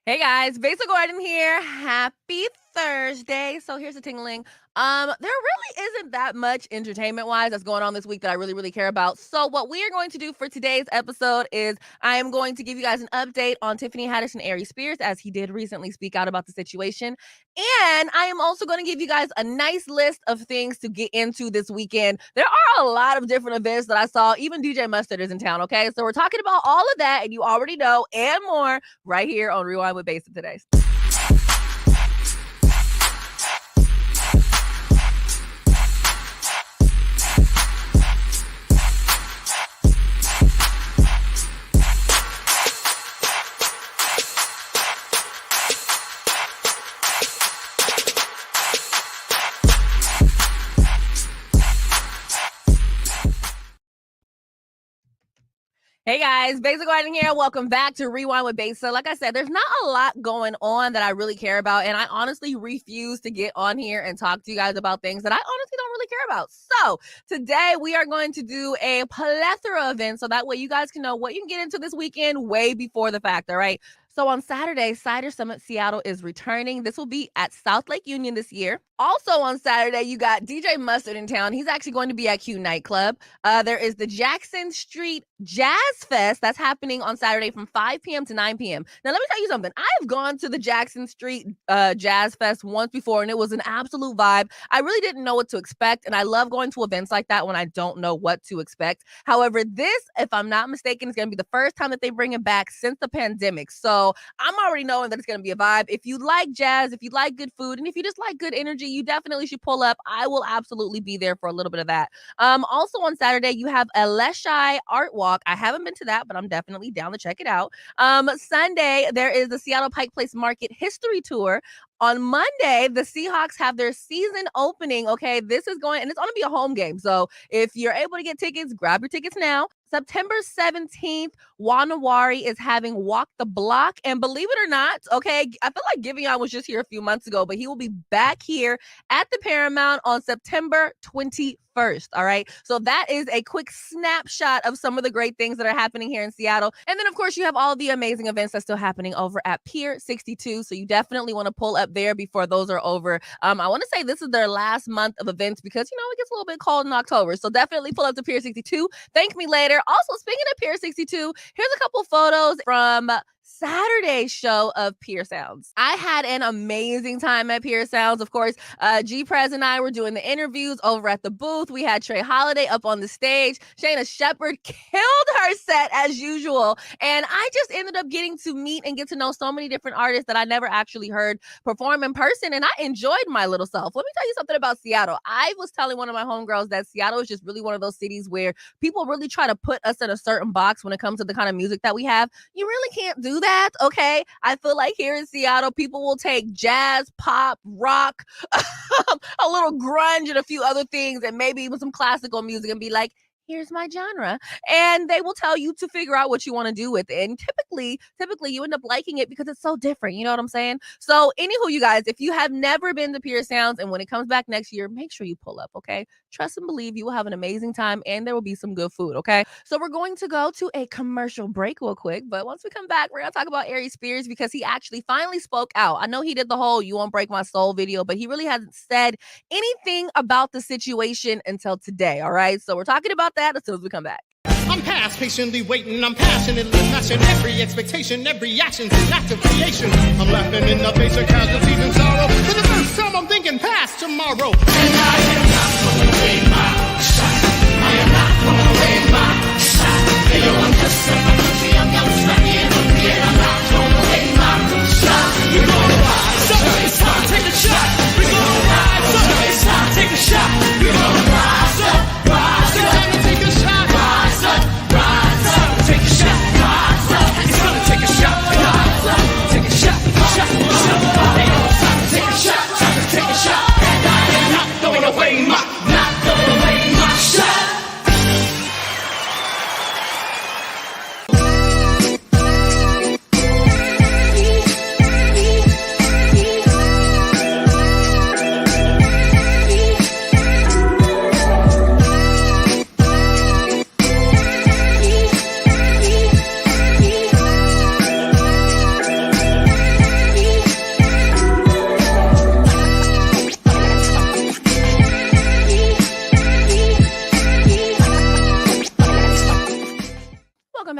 Hey guys, Basic Garden here. Happy Thursday. So here's the tingling. There really isn't that much entertainment-wise that's going on this week that I really care about. So what we are going to do for today's episode is I am going to give you guys an update on Tiffany Haddish and Aries Spears, as he did recently speak out about the situation. And I am also going to give you guys a nice list of things to get into this weekend. There are a lot of different events that I saw. Even DJ Mustard is in town, okay? So we're talking about all of that, and you already know, and more, right here on Rewind with Besa today. Hey guys, Basic Garden here. Welcome back to Rewind with Besa. Like I said, there's not a lot going on that I really care about, and I honestly refuse to get on here and talk to you guys about things that I honestly don't really care about. So today we are going to do a plethora of events so that way you guys can know what you can get into this weekend way before the fact, all right? So on Saturday, Cider Summit Seattle is returning. This will be at South Lake Union this year. Also on Saturday, you got DJ Mustard in town. He's actually going to be at Q Nightclub. There is the Jackson Street Jazz Fest that's happening on Saturday from 5 p.m. to 9 p.m. Now, let me tell you something. I've gone to the Jackson Street Jazz Fest once before, and it was an absolute vibe. I really didn't know what to expect, and I love going to events like that when I don't know what to expect. However, this, if I'm not mistaken, is going to be the first time that they bring it back since the pandemic. So I'm already knowing that it's going to be a vibe. If you like jazz, if you like good food, and if you just like good energy, you definitely should pull up. I will absolutely be there for a little bit of that. Also on Saturday, you have a Leschi Art Walk. I haven't been to that, but I'm definitely down to check it out. Sunday, there is the Seattle Pike Place Market History Tour. On Monday, the Seahawks have their season opening. Okay, this is going, and it's going to be a home game. So if you're able to get tickets, grab your tickets now. September 17th, Wari is having Walk the Block. And believe it or not, okay, I feel like Giveon was just here a few months ago, but he will be back here at the Paramount on September 21st. All right. So that is a quick snapshot of some of the great things that are happening here in Seattle. And then, of course, you have all the amazing events that's still happening over at Pier 62. So you definitely want to pull up there before those are over. I want to say this is their last month of events because, you know, it gets a little bit cold in October. So definitely pull up to Pier 62. Thank me later. Also, speaking of Pier 62, here's a couple photos from Saturday's show of Pier Sounds. I had an amazing time at Pier Sounds. Of course, G Prez and I were doing the interviews over at the booth. We had Trey Holiday up on the stage. Shayna Shepherd killed her set as usual. And I just ended up getting to meet and get to know so many different artists that I never actually heard perform in person. And I enjoyed my little self. Let me tell you something about Seattle. I was telling one of my homegirls that Seattle is just really one of those cities where people really try to put us in a certain box when it comes to the kind of music that we have. You really can't do that, okay? I feel like here in Seattle, people will take jazz, pop, rock, a little grunge, and a few other things, and maybe even some classical music, and be like, here's my genre. And they will tell you to figure out what you want to do with it. And typically you end up liking it because it's so different. You know what I'm saying? So anywho, you guys, if you have never been to Pier Sounds and when it comes back next year, make sure you pull up, okay? Trust and believe you will have an amazing time and there will be some good food, okay? So we're going to go to a commercial break real quick. But once we come back, we're going to talk about Aries Spears because he actually finally spoke out. I know he did the whole "You Won't Break My Soul" video, but he really hasn't said anything about the situation until today, all right? So we're talking about that as soon as we come back. I'm past patiently waiting, I'm passionately matching every expectation, every action's an act of creation. I'm laughing in the face of casualties and sorrow. For the first time I'm thinking past tomorrow. And I am not throwing away my shot. I am not throwing away my shot. Hey, yo, I'm just a country, I'm young, scrappy, and hungry, and I'm not throwing away my shot. We're gonna rise up, it's time to take a shot. We're gonna rise up, it's time to take a shot. We're gonna rise up, rise up. It's time to take a shot. Rise up, take a shot. Rise up, it's time to take a shot. Rise up, take a shot, shot, shot. Hey, yo, it's time to take a shot, time to take a shot. And I am not throwing away my shot.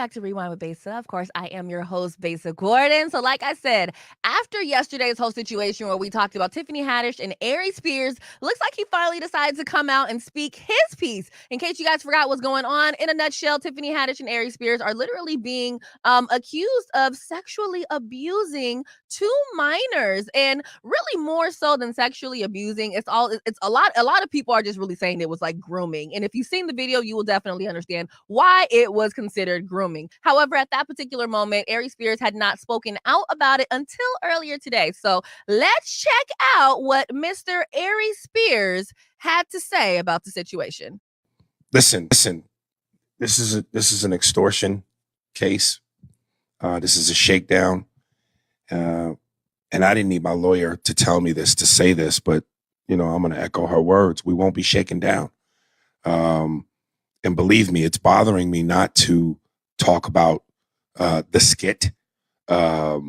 back to Rewind with Besa. Of course, I am your host, Besa Gordon. So, like I said, after yesterday's whole situation where we talked about Tiffany Haddish and Aries Spears, looks like he finally decided to come out and speak his piece. In case you guys forgot what's going on, in a nutshell, Tiffany Haddish and Aries Spears are literally being accused of sexually abusing two minors, and really more so than sexually abusing. It's a lot of people are just really saying it was like grooming. And if you've seen the video, you will definitely understand why it was considered grooming. However, at that particular moment, Aries Spears had not spoken out about it until earlier today. So let's check out what Mr. Aries Spears had to say about the situation. Listen. This is an extortion case. This is a shakedown. And I didn't need my lawyer to tell me this, to say this, but, I'm going to echo her words. We won't be shaken down. And believe me, it's bothering me not to talk about the skit because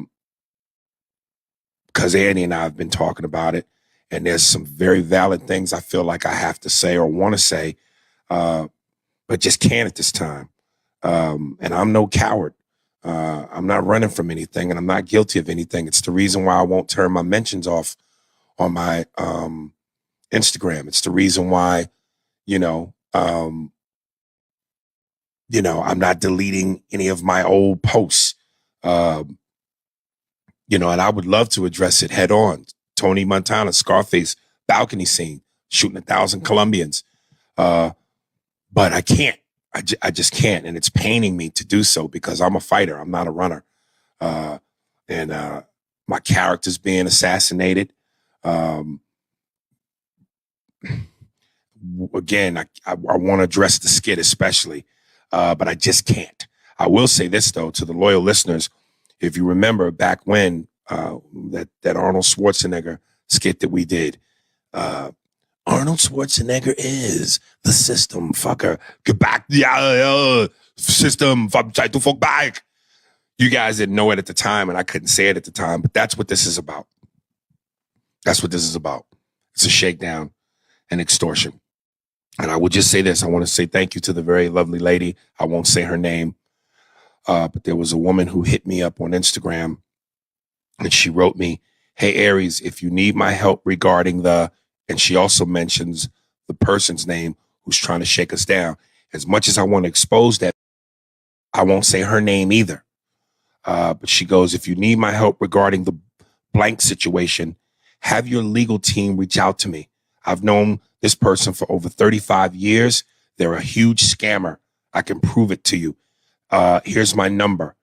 Annie and I have been talking about it. And there's some very valid things I feel like I have to say or want to say, but just can't at this time. And I'm no coward. I'm not running from anything, and I'm not guilty of anything. It's the reason why I won't turn my mentions off on my Instagram. It's the reason why, I'm not deleting any of my old posts. And I would love to address it head on. Tony Montana, Scarface, balcony scene, shooting 1,000 Colombians. But I can't. I just can't, and it's paining me to do so because I'm a fighter. I'm not a runner, and my character's being assassinated. Again, I want to address the skit especially, but I just can't. I will say this though to the loyal listeners: if you remember back when that Arnold Schwarzenegger skit that we did. Arnold Schwarzenegger is the system, fucker. Get back, system, try to fuck back. You guys didn't know it at the time, and I couldn't say it at the time, but that's what this is about. That's what this is about. It's a shakedown and extortion. And I will just say this. I want to say thank you to the very lovely lady. I won't say her name, but there was a woman who hit me up on Instagram, and she wrote me, "Hey, Aries, if you need my help regarding the..." And she also mentions the person's name who's trying to shake us down. As much as I want to expose that, I won't say her name either. But she goes, "If you need my help regarding the blank situation, have your legal team reach out to me. I've known this person for over 35 years. They're a huge scammer. I can prove it to you. Here's my number."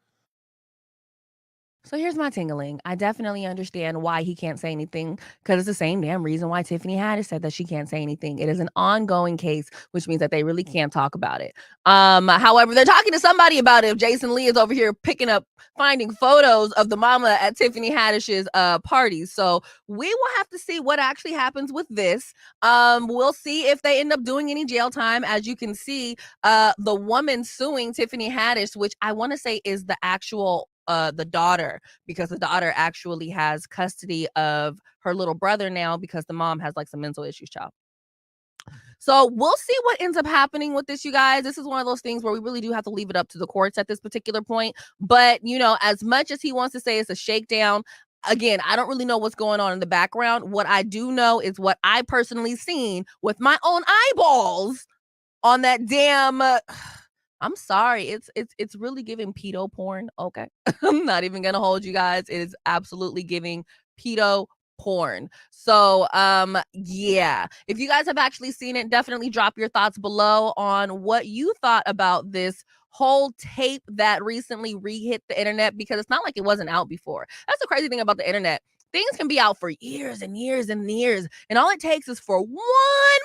So here's my tingling. I definitely understand why he can't say anything, because it's the same damn reason why Tiffany Haddish said that she can't say anything. It is an ongoing case, which means that they really can't talk about it. However, they're talking to somebody about it. If Jason Lee is over here finding photos of the mama at Tiffany Haddish's parties. So we will have to see what actually happens with this. We'll see if they end up doing any jail time. As you can see, the woman suing Tiffany Haddish, which I want to say is the actual the daughter, because the daughter actually has custody of her little brother now because the mom has like some mental issues, child. So we'll see what ends up happening with this, you guys. This is one of those things where we really do have to leave it up to the courts at this particular point. But, as much as he wants to say it's a shakedown, again, I don't really know what's going on in the background. What I do know is what I personally seen with my own eyeballs on that damn... I'm sorry. It's really giving pedo porn. Okay. I'm not even going to hold you guys. It is absolutely giving pedo porn. So, yeah. If you guys have actually seen it, definitely drop your thoughts below on what you thought about this whole tape that recently re-hit the internet, because it's not like it wasn't out before. That's the crazy thing about the internet. Things can be out for years and years and years, and all it takes is for one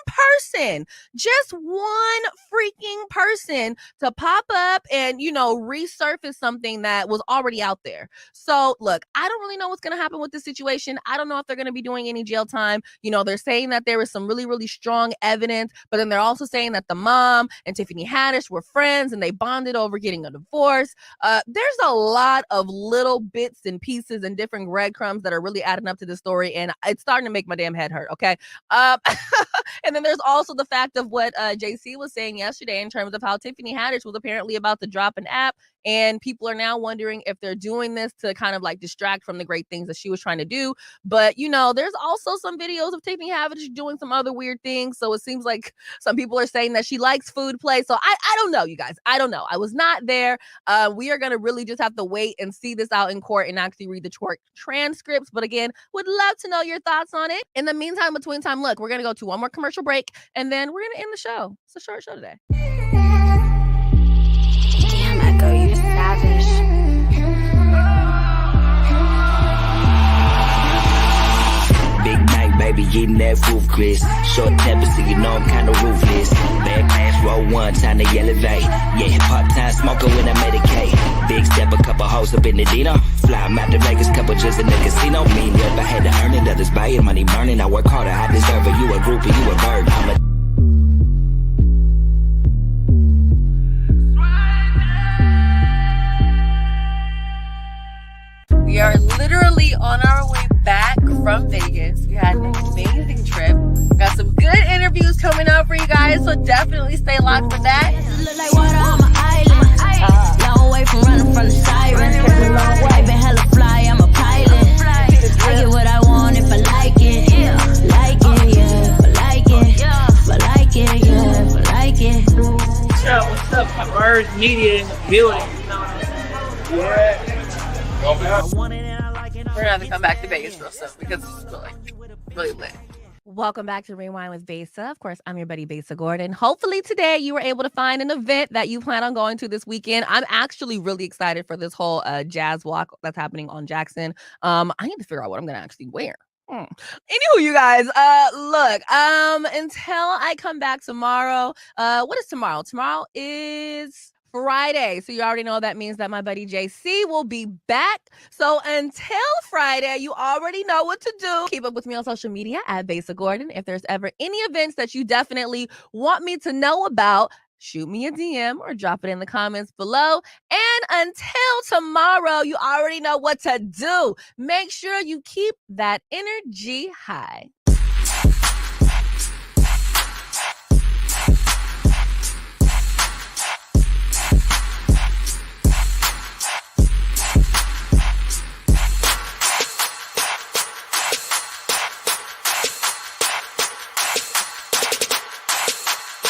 person, just one freaking person, to pop up and, resurface something that was already out there. So, look, I don't really know what's going to happen with this situation. I don't know if they're going to be doing any jail time. They're saying that there was some really, really strong evidence, but then they're also saying that the mom and Tiffany Haddish were friends and they bonded over getting a divorce. There's a lot of little bits and pieces and different breadcrumbs that are really adding up to the story, and it's starting to make my damn head hurt. Okay. And then there's also the fact of what JC was saying yesterday in terms of how Tiffany Haddish was apparently about to drop an app And people are now wondering if they're doing this to kind of like distract from the great things that she was trying to do. But, you know, there's also some videos of Tiffany Haddish doing some other weird things. So it seems like some people are saying that she likes food play. So I don't know, you guys. I don't know. I was not there. We are going to really just have to wait and see this out in court and actually read the transcripts. But again, would love to know your thoughts on it. In the meantime, between time, look, we're going to go to one more commercial break and then we're going to end the show. It's a short show today. Damn, Echo, you savage. Big night, baby, eating that fruit Chris. Short temper, so you know I'm kinda ruthless. Bad class, roll one, time to elevate. Yeah, part-time smoker when I medicate. Big step, a couple hoes up in the Dino. Fly 'em out to Vegas, couple just in the casino. Mean if I had to earn it, others buy it, money burning. I work harder, I deserve it. You a groupie, you a bird. I'm a We are literally on our way back from Vegas. We had an amazing trip. Got some good interviews coming up for you guys, so definitely stay locked for that. Look like water on my island. Long way from running from the siren. I've been hella fly, I'm a pilot. I get what I want if I like it. Like it, yeah. If I like it. If I like it, yeah. If I like it. What's up? Converge Media in the building. Yeah. We're gonna have to come back to Vegas real soon because it's really lit. Welcome back to Rewind with Besa. Of course, I'm your buddy Besa Gordon. Hopefully today you were able to find an event that you plan on going to this weekend. I'm actually really excited for this whole jazz walk that's happening on Jackson. I need to figure out what I'm gonna actually wear. Anywho, you guys, look, until I come back tomorrow, what is tomorrow? Tomorrow is Friday. So you already know that means that my buddy JC will be back. So until Friday, you already know what to do. Keep up with me on social media at Besa Gordon. If there's ever any events that you definitely want me to know about, shoot me a DM or drop it in the comments below. And until tomorrow, you already know what to do. Make sure you keep that energy high.